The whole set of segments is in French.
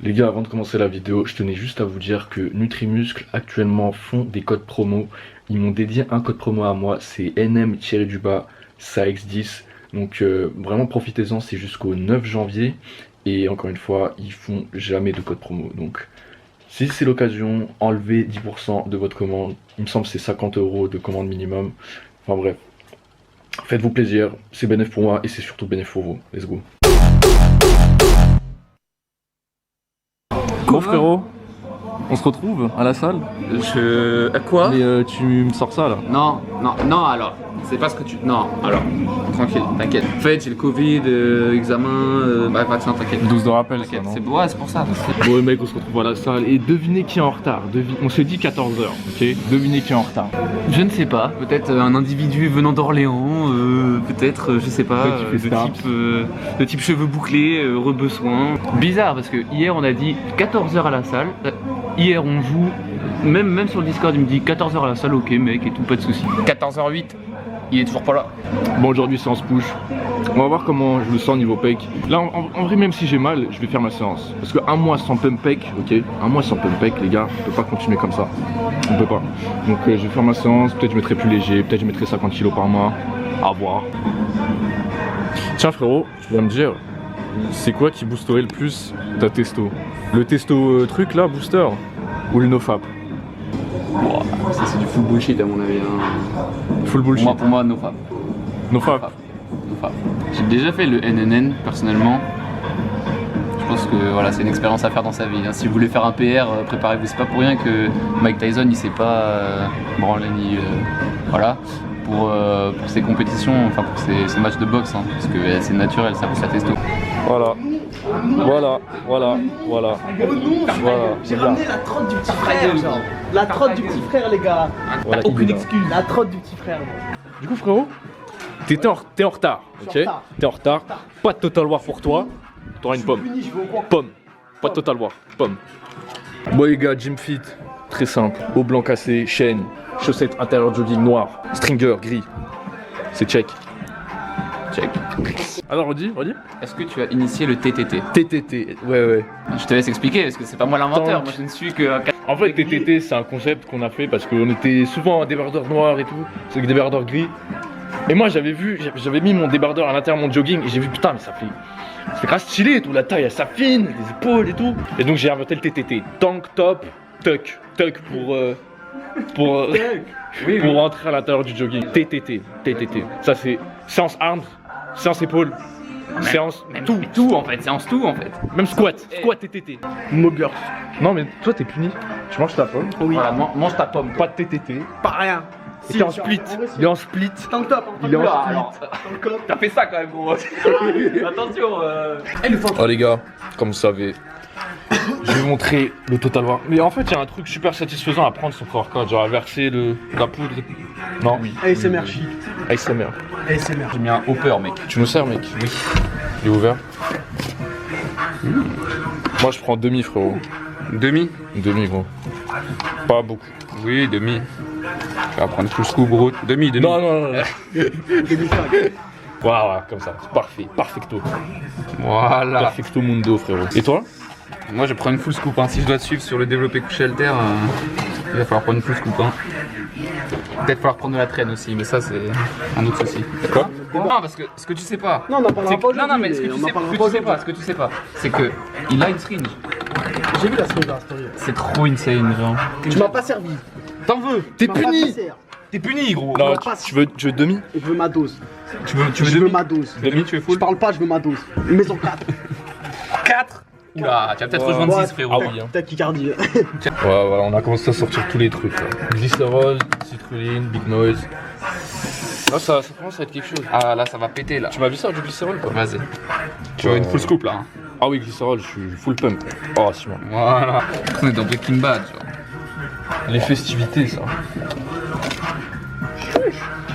Les gars, avant de commencer la vidéo, je tenais juste à vous dire que Nutrimuscle actuellement font des codes promo. Ils m'ont dédié un code promo à moi, c'est NM-SAX10. Donc vraiment profitez-en, c'est jusqu'au 9 janvier. Et encore une fois, ils font jamais de code promo. Donc si c'est l'occasion, enlevez 10% de votre commande. Il me semble que c'est 50 € de commande minimum. Enfin bref, faites-vous plaisir, c'est bénéf pour moi et c'est surtout bénéf pour vous. Let's go. Bon frérot, on se retrouve à la salle. À quoi? Mais tu me sors ça là? Non, alors, c'est pas ce que tu... Non, alors, tranquille, t'inquiète. En fait, j'ai le Covid, examen, vaccin, t'inquiète. 12 de rappel, T'inquiète, ça, non? c'est pour ça. Bon mec, on se retrouve à la salle et devinez qui est en retard. On se dit 14 h, ok? Devinez qui est en retard. Je ne sais pas, peut-être un individu venant d'Orléans, peut-être, je sais pas, de type cheveux bouclés, rebessoin. Bizarre, parce que hier on a dit 14 h à la salle, hier on joue, même sur le Discord il me dit 14 h à la salle, ok mec et tout, pas de soucis. 14h08, il est toujours pas là. Bon, aujourd'hui séance push. On va voir comment je me sens niveau pec. Là en vrai, même si j'ai mal, je vais faire ma séance. Parce qu'un mois sans pump pec, ok? Un mois sans pump pec, les gars, on peut pas continuer comme ça. On peut pas. Donc je vais faire ma séance, peut-être je mettrai plus léger, peut-être je mettrai 50 kg par mois. À voir. Tiens frérot, tu vas me dire, c'est quoi qui boosterait le plus ta testo? Le testo truc là, booster? Ou le nofap? Wow, ça c'est du full bullshit à mon avis. Hein. Full bullshit. Pour moi, nofap. Nofap. J'ai déjà fait le NNN personnellement. Je pense que voilà, c'est une expérience à faire dans sa vie. Hein. Si vous voulez faire un PR, préparez-vous. C'est pas pour rien que Mike Tyson il s'est pas branlé ni voilà pour ses compétitions, enfin pour ses matchs de boxe, hein, parce que c'est naturel, ça pousse la testo. Voilà. J'ai ramené la trotte du petit frère, genre. La trotte du petit frère, les gars. Voilà, Aucune excuse. La trotte du petit frère. Du coup frérot, t'es en retard, ok? T'es en retard, pas de Total War pour toi, t'auras une pomme. Pomme, pas de Total War, pomme. Bon les gars, gym fit, très simple, haut blanc cassé, chaîne, chaussettes intérieur jogging noir, stringer gris, c'est check. Check. Alors redis. Est-ce que tu as initié le TTT? TTT, ouais. Je te laisse expliquer parce que c'est pas moi l'inventeur, moi je ne suis que... En fait TTT c'est un concept qu'on a fait parce qu'on était souvent en débardeur noir et tout, c'est que débardeur gris. Et moi j'avais mis mon débardeur à l'intérieur de mon jogging et j'ai vu putain mais ça fait... C'est grave stylé et tout, la taille elle s'affine, les épaules et tout. Et donc j'ai inventé le TTT, tank top, tuck pour rentrer à l'intérieur du jogging. TTT. Ça c'est séance arms, séance épaules, séance tout en fait, séance tout en fait. même squat TTT. Moggers. Non mais toi t'es puni, tu manges ta pomme. Oui. Voilà, mange ta pomme. Pas de TTT. Pas rien. Il est en split. Il est en split. Tank top. Il est en split. Alors, t'as fait ça quand même gros. Attention. Oh les gars, comme vous savez, je vais vous montrer le Total War. Mais en fait, il y a un truc super satisfaisant à prendre son pré-workout, genre à verser la poudre. Non? Oui. ASMR chic. ASMR. ASMR. J'ai mis un hopper mec. Tu nous sers, mec? Oui. Il est ouvert. Moi, je prends demi, frérot. Demi? Demi, gros. Pas beaucoup. Oui, demi. Tu vas prendre full scoop gros. Demi. Non. Voilà, comme ça. Parfait. Perfecto. Voilà. Perfecto mundo, frérot. Et toi? Moi je prends une full scoop, hein. Si je dois te suivre sur le développé couché alter, il va falloir prendre une full scoop. Hein. Peut-être falloir prendre de la traîne aussi, mais ça c'est un autre souci. Quoi? Non, parce que ce que tu sais pas. Non, on en parlera pas aujourd'hui. Non, mais ce que tu sais pas, c'est que il a une syringe. J'ai vu la story là, story. C'est trop insane, genre. Tu m'as pas servi. T'en veux? T'es Tu m'as pas puni! passé. T'es puni, gros. Non, pas tu veux demi? Je veux ma dose. Tu veux Je veux ma dose. Demi, tu es Je full? parle pas, je veux ma dose. Maison 4. 4. Oula, tu vas peut-être rejoindre 6 frérot. Ah oui, hein. T'as Kikardie. Voilà, on a commencé à sortir tous les trucs là. Glycérol, citrulline, big noise. Là, ça commence à être quelque chose. Ah là, ça va péter là. Tu m'as vu ça du glycérol quoi? Vas-y. Tu veux une full scoop là, hein. Ah oui, glycérol, je suis full pump. Oh, c'est bon. Voilà. On est dans Breaking Bad, genre. Les festivités, ça.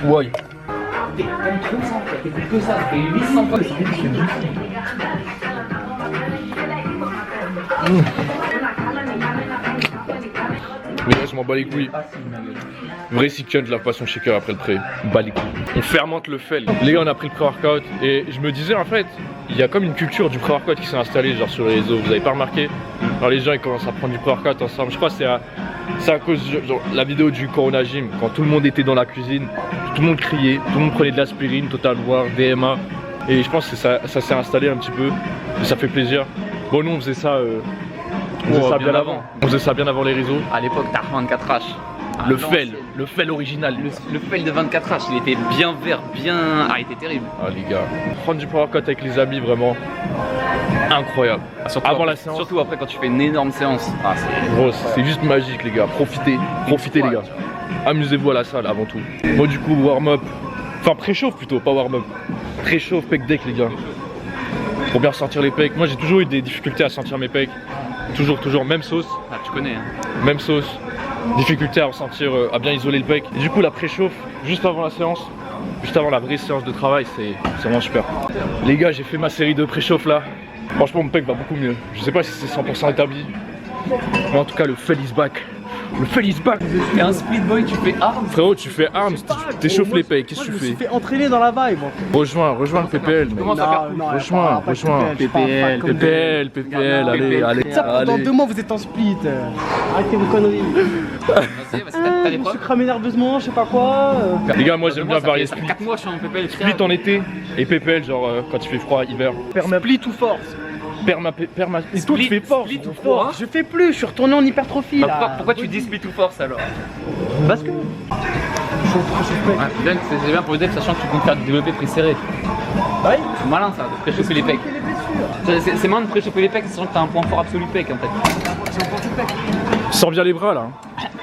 Ouais. T'aimes trop ça, t'écoutes que ça, t'es 800 potes. Mais là, je m'en bats les couilles. Vrai Sikion de la passion shaker après le pré. Bas les couilles. On fermente le fel. Les gars, on a pris le pré-workout et je me disais en fait, il y a comme une culture du pré-workout qui s'est installée genre sur les réseaux, vous avez pas remarqué? Alors les gens ils commencent à prendre du pré-workout ensemble, je crois que c'est à cause de genre, la vidéo du Corona Gym, quand tout le monde était dans la cuisine, tout le monde criait, tout le monde prenait de l'aspirine, Total War, DMA, et je pense que ça s'est installé un petit peu, et ça fait plaisir. Bon nous on faisait ça, bien avant. On faisait ça bien avant les réseaux. À l'époque, t'as 24H. Le fel original. Le fel de 24H, il était bien vert, bien. Ah, il était terrible. Ah, les gars, prendre du pré-workout avec les amis, vraiment incroyable. Surtout avant après, la séance. Surtout après, quand tu fais une énorme séance. Ah, gros, c'est juste magique, les gars. Profitez les gars. Amusez-vous à la salle avant tout. Moi, du coup, warm-up. Enfin, préchauffe plutôt, pas warm-up. Préchauffe, pec deck, les gars. Pour bien sentir les pecs. Moi, j'ai toujours eu des difficultés à sentir mes pecs. Toujours, même sauce. Ah, tu connais, hein. Même sauce. Difficulté à ressentir, à bien isoler le pec. Et du coup, la préchauffe, juste avant la séance, juste avant la vraie séance de travail, c'est vraiment super. Les gars, j'ai fait ma série de préchauffe là. Franchement, mon pec va beaucoup mieux. Je sais pas si c'est 100% établi. Mais en tout cas, le fel is back. Le fel is back. T'es un split boy, tu fais arm. Frérot, tu fais arms, t'échauffes les pecs. Qu'est-ce que tu fais? Je me suis fait entraîner dans la vibe. Rejoins le PPL. Mec. Rejoins. PPL, allez. Ça, pendant 2 mois, vous êtes en split. Arrêtez vos conneries. Vas-y, t'as Je me suis cramé nerveusement, je sais pas quoi. Les gars, moi j'aime bien varier split. 4 mois, je suis en PPL. Split en été et PPL, genre quand il fait froid, hiver. Split ou force? Et toi, tu fais force. Split ou froid? Je fais plus, je suis retourné en hypertrophie là. Pourquoi tu dis split ou force alors? Parce que. C'est bien pour le dev, sachant que tu comptes faire du développé pré serré. Ouais. C'est malin ça, de préchauffer les pecs. C'est malin de préchauffer les pecs, sachant que t'as un point fort absolu pec en fait. Sors bien les bras là.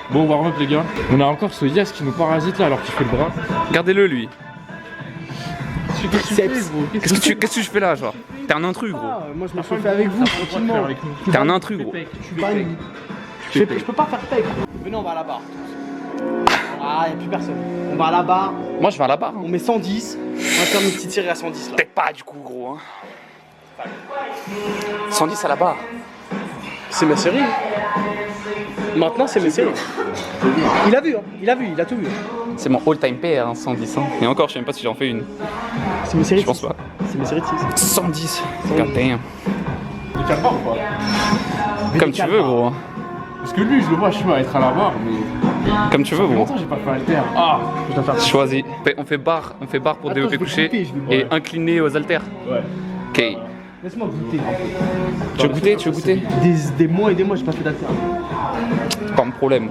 Bon, warm up les gars. On a encore ce Yas qui nous parasite là alors qu'il fait le bras. Regardez-le lui. Qu'est-ce Qu'est-ce que je fais là genre? T'es un intrus gros. Moi je me suis fait avec vous, tranquillement. T'es un intrus gros. Je peux pas faire pec. Venez, on va à la barre. Ah, y'a plus personne. On va à la barre, Moi je vais à la barre. on met 110. On va faire une petite tirée à 110 là. Peut-être pas du coup gros hein. 110 à la barre. C'est ma série. Maintenant, c'est mes séries. Il a vu, il a tout vu. C'est mon all-time pair, hein, 110. Hein. Et encore, je sais même pas si j'en fais une. C'est mes séries. Je pense pas. C'est mes séries de 6. 110. God damn. Il calme pas ou quoi? Comme tu veux, gros. Parce que lui, je le vois, je suis à être à la barre, mais. Comme tu veux, gros. Longtemps, j'ai pas fait haltère. Ah, je dois faire. Choisis. On fait barre pour développer couché et incliné aux haltères. Ouais. Ok. Laisse-moi goûter. Tu veux goûter Des mois et des mois, j'ai pas fait d'haltère. Pas de problème.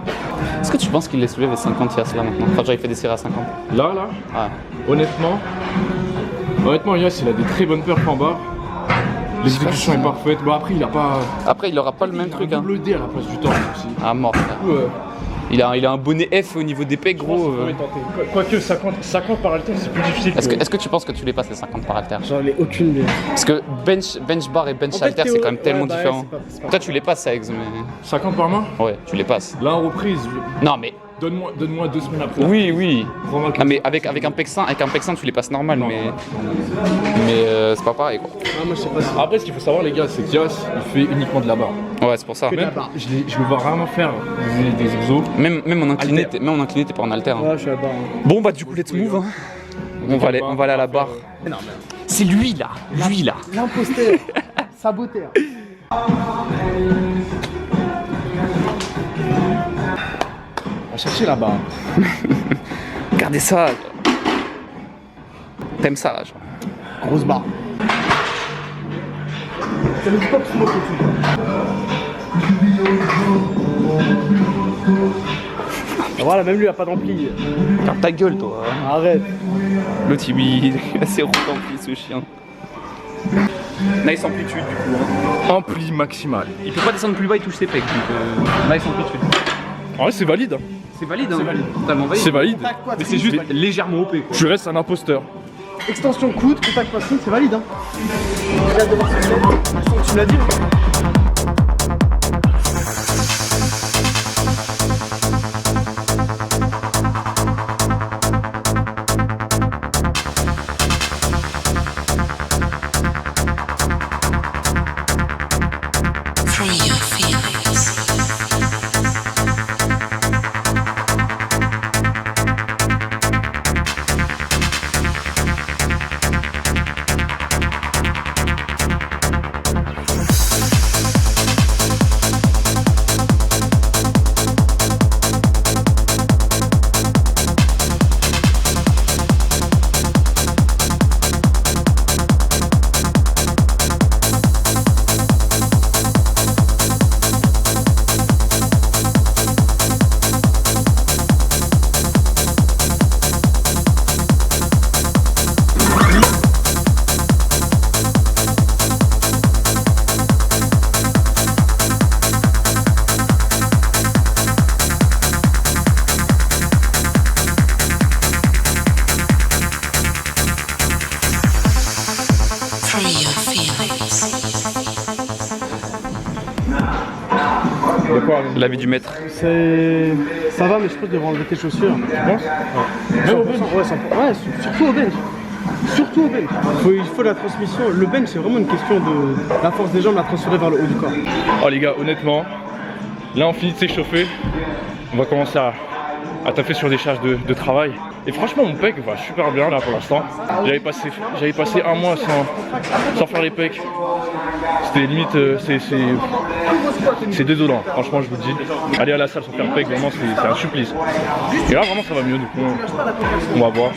Est-ce que tu penses qu'il les soulève les 50 Yas là maintenant? Enfin, genre il fait des séries à 50. Là, Ah. honnêtement, Yas, il a des très bonnes perfs en barre. L'exécution est parfaite. Bon, après, il a pas. Après, il aura pas le même truc. Un Hein. double D à la place du temps aussi. Ah, mort. Frère. Ouais. Il a un bonnet F au niveau des pecs, gros. Quoique 50 par haltère, c'est plus difficile. Est-ce que tu penses que tu les passes les 50 par haltère? J'en ai aucune idée. Parce que bench bar et bench En fait, halter, c'est quand même tellement ouais, différent. c'est pas Toi, tu les passes, ça, Ex, mais. 50 par main? Ouais, tu les passes. Là, en reprise, Non, mais. donne-moi 2 semaines après. Oui. Prends-moi Ah, mais avec un pec sain, tu les passes normal, Non. mais c'est pas pareil, quoi. Ah, moi, je sais pas si. Après, ce qu'il faut savoir, les gars, c'est qu'Yas, il fait uniquement de la barre. Ouais, c'est pour ça. Que de la Même, barre. je le vois rarement faire des exos. Même en incliné, Halter. t'es pas en halter. Hein. Ouais, je suis à la barre. Bon, bah, du coup, let's move. Hein. On va aller à la barre. C'est lui là. L'imposteur. Saboteur. On va chercher la barre. Regardez ça. T'aimes ça, genre. Grosse barre. Ça me dit pas que c'est moi qui tue. Voilà, même lui il a pas d'ampli. Ferme ta gueule, toi. Hein. Arrête. L'autre, il a ses roues remplis, ce chien. Nice amplitude, du coup. Hein. Ampli maximal. Il peut pas descendre plus bas, il touche ses pecs. Donc, nice amplitude. En vrai, c'est valide. C'est valide, hein. Totalement valide. C'est valide. Mais c'est juste légèrement OP, quoi. Tu restes un imposteur. extension coude, contact poitrine, c'est valide. Hein. J'ai hâte de voir ce que c'est. Tu me l'as dit. L'avis du maître. Ça va, mais je pense que tu devrais enlever tes chaussures. Tu penses? Même au bench. Ouais, surtout au bench. Surtout au bench. Il faut la transmission. Le bench, c'est vraiment une question de la force des jambes, la transférer vers le haut du corps. Oh les gars, honnêtement, là on finit de s'échauffer. On va commencer à taffer sur des charges de travail. Et franchement mon pec va super bien là pour l'instant. J'avais passé un mois sans faire les pecs. C'était limite, c'est désolant, franchement je vous le dis. Aller à la salle sans faire le pec, vraiment c'est un supplice. Et là vraiment ça va mieux, du coup on va voir.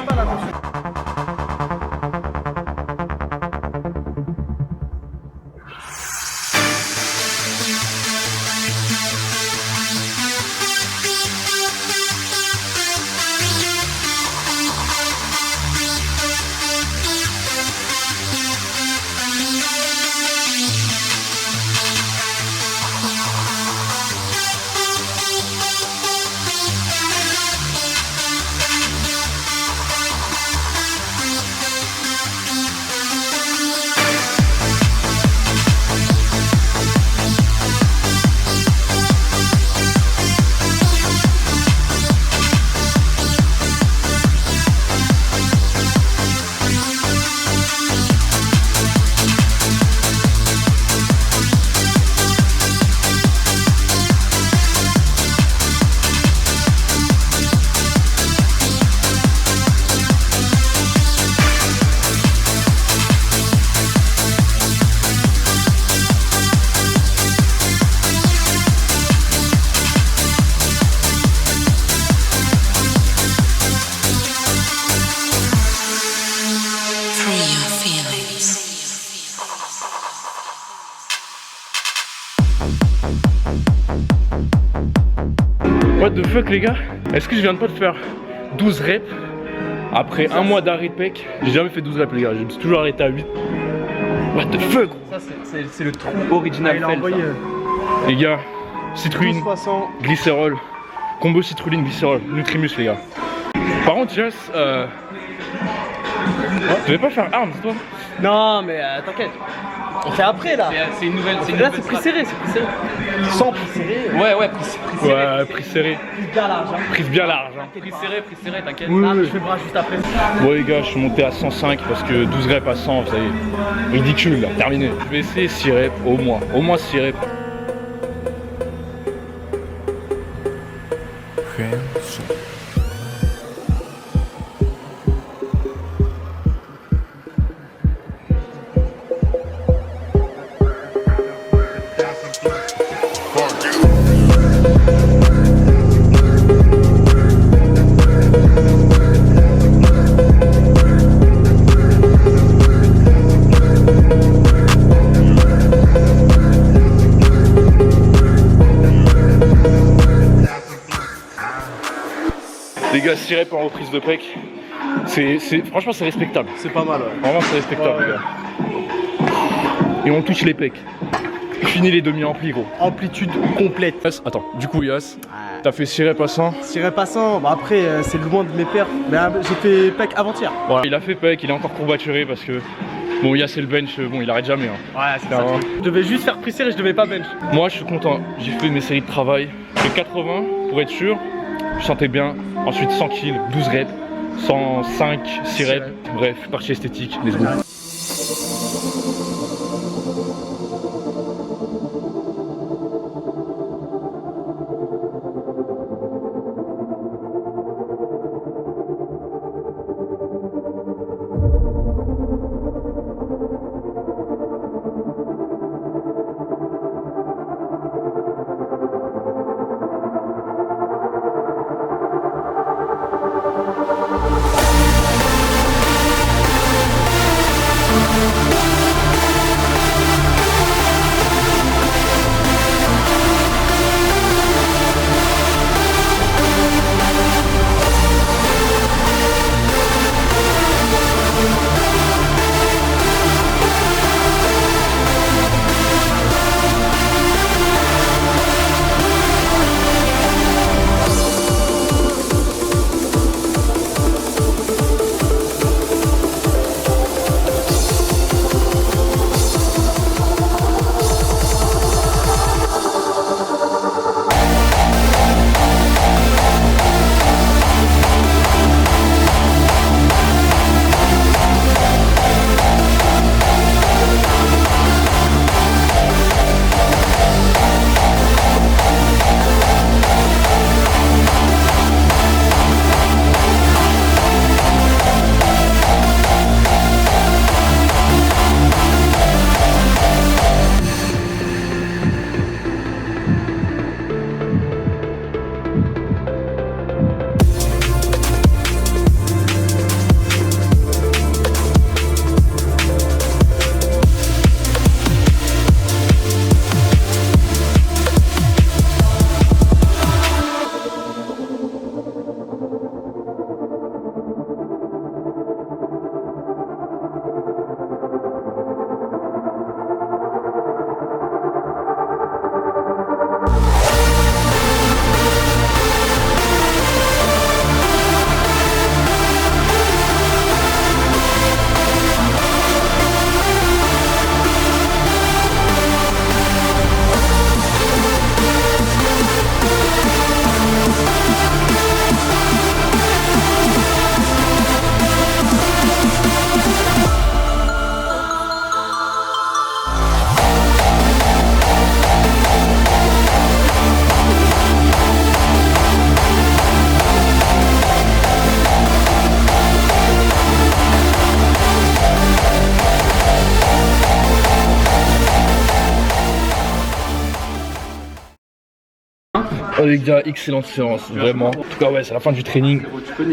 What the fuck les gars? Est-ce que je viens de pas de faire 12 reps après un mois d'arrêt de pec? J'ai jamais fait 12 reps les gars, je me suis toujours arrêté à 8. What the fuck? Ça c'est le trou original. Les gars, citrulline, glycérol, combo citrulline, glycérol, Nutrimus les gars. Par contre Jess, tu devais pas faire armes toi? Non mais t'inquiète. On fait après là. C'est une nouvelle. Là c'est pris serré, Sans pris serré. Ouais, pris serré. Ouais, prise serrée. Prise bien large. Prise bien large. Pris serré, t'inquiète. Oui. Je fais bras juste après. Bon les gars, je suis monté à 105 parce que 12 reps à 100, vous savez, ridicule là, terminé. Je vais essayer 6 reps au moins 6 reps. Les gars, 6 reps en reprise de pec, franchement c'est respectable. C'est pas mal, ouais. Vraiment c'est respectable les gars. Et on touche les pecs. Fini les demi-amplis gros. Amplitude complète. Yas, attends, du coup Yas, t'as fait 6 reps à 100. 6 reps à 100, bah après c'est loin de mes perfs. Mais j'ai fait pec avant-hier. Voilà. Il a fait pec, il est encore courbaturé parce que bon Yas c'est le bench, bon il arrête jamais. Hein. Ouais c'est ça. Je devais juste faire pris serré, je devais pas bench. Moi je suis content, j'ai fait mes séries de travail. J'ai fait 80 pour être sûr, je sentais bien. Ensuite 100 kills, 12 reps, 105, 6 reps, bref, partie esthétique, let's go. Oh les gars, excellente séance, vraiment. En tout cas ouais, c'est la fin du training,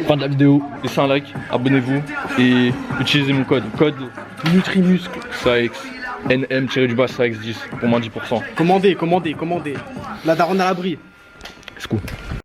fin de la vidéo. Laissez un like, abonnez-vous et utilisez mon code NutriMuscle SAEX NM-SAEX10 pour moins 10%. Commandez. La daronne à l'abri. C'est cool.